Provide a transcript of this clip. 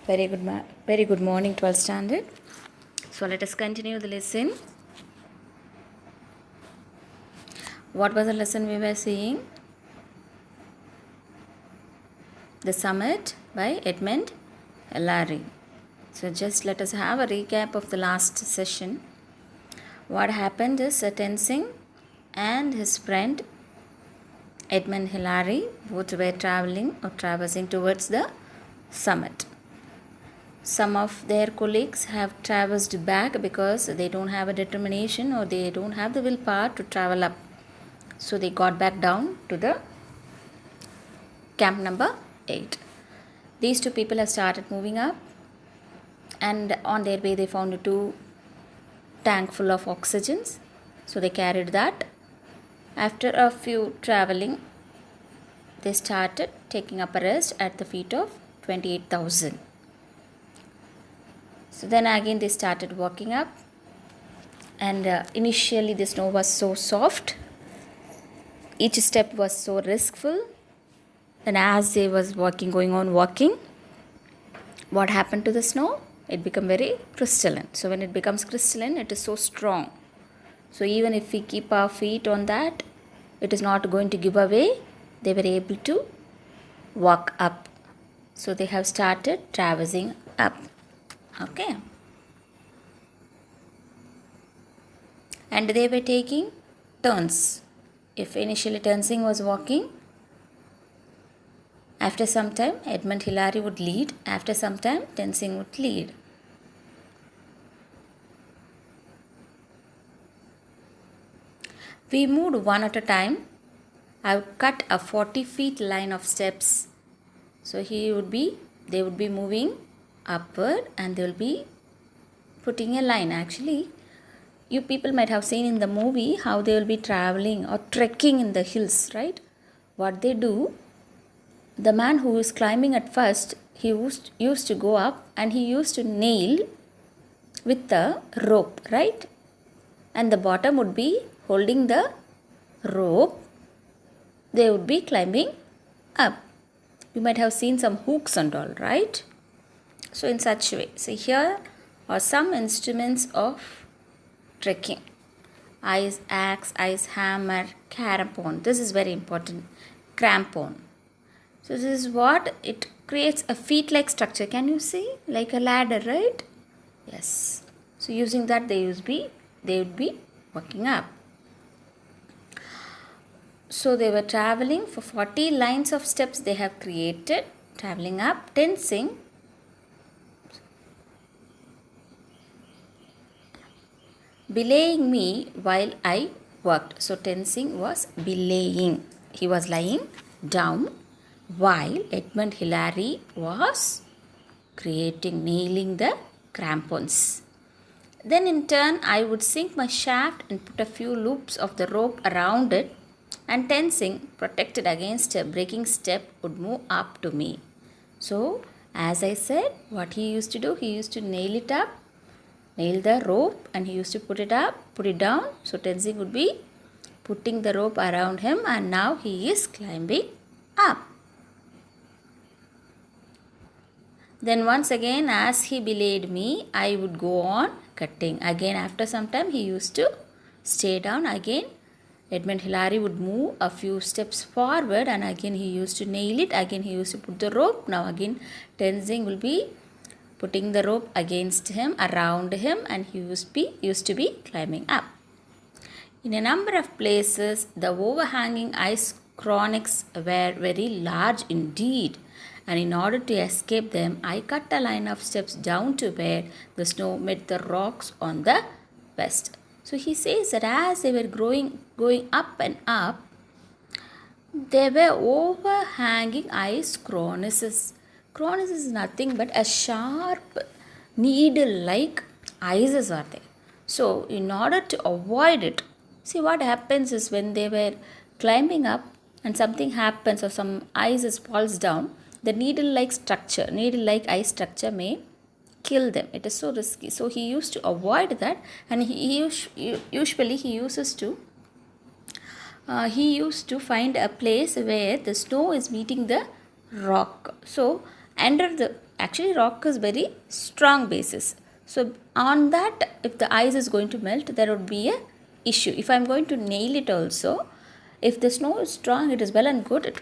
Very good morning, 12th standard. So let us continue the lesson. What was the lesson we were seeing? The Summit by Edmund Hillary. So just let us have a recap of the last session. What happened is Tenzing and his friend Edmund Hillary both were traveling or traversing towards the summit. Some of their colleagues have traversed back because they don't have a determination or they don't have the willpower to travel up. So they got back down to the camp number 8. These two people have started moving up, and on their way they found a 2 tank full of oxygens. So they carried that. After a few traveling, they started taking up a rest at the feet of 28,000. So then again they started walking up, and initially the snow was so soft. Each step was so riskful. And as they was going on walking, what happened to the snow? It became very crystalline. So when it becomes crystalline, it is so strong. So even if we keep our feet on that, it is not going to give away. They were able to walk up. So they have started traversing up. Okay. And they were taking turns. If initially Tenzing was walking, after some time Edmund Hillary would lead. After some time Tenzing would lead. We moved one at a time. I would cut a 40 feet line of steps. So they would be moving upward and they will be putting a line. Actually, you people might have seen in the movie how they will be traveling or trekking in the hills, right? What they do, the man who is climbing at first, he used to go up and he used to nail with the rope, right? And the bottom would be holding the rope. They would be climbing up. You might have seen some hooks and all, right? So in such a way. So here are some instruments of trekking. Ice axe, ice hammer, crampon. This is very important. Crampon. So this is what it creates a feet-like structure. Can you see? Like a ladder, right? Yes. So using that they would be walking up. So they were traveling for 40 lines of steps they have created, traveling up, Tenzing. Belaying me while I worked. So Tenzing was belaying. He was lying down while Edmund Hillary was nailing the crampons. Then in turn I would sink my shaft and put a few loops of the rope around it, and Tenzing, protected against a breaking step, would move up to me. So as I said, what he used to do, he used to nail the rope, and he used to put it down. So Tenzing would be putting the rope around him, and now he is climbing up. Then once again, as he belayed me, I would go on cutting. Again, after some time, he used to stay down. Again, Edmund Hillary would move a few steps forward, and again he used to nail it. Again he used to put the rope. Now again Tenzing will be putting the rope against him, around him, and he used to be climbing up. In a number of places, the overhanging ice chronics were very large indeed, and in order to escape them, I cut a line of steps down to where the snow met the rocks on the west. So he says that as they were going up and up, there were overhanging ice cornices. Cornices is nothing but a sharp needle-like ices are there. So in order to avoid it, see what happens is when they were climbing up and something happens or some ice falls down, the needle-like ice structure may kill them. It is so risky. So he used to avoid that, and he used to find a place where the snow is meeting the rock. So Actually, rock is very strong basis. So on that, if the ice is going to melt, there would be a issue. If I'm going to nail it also, if the snow is strong, it is well and good.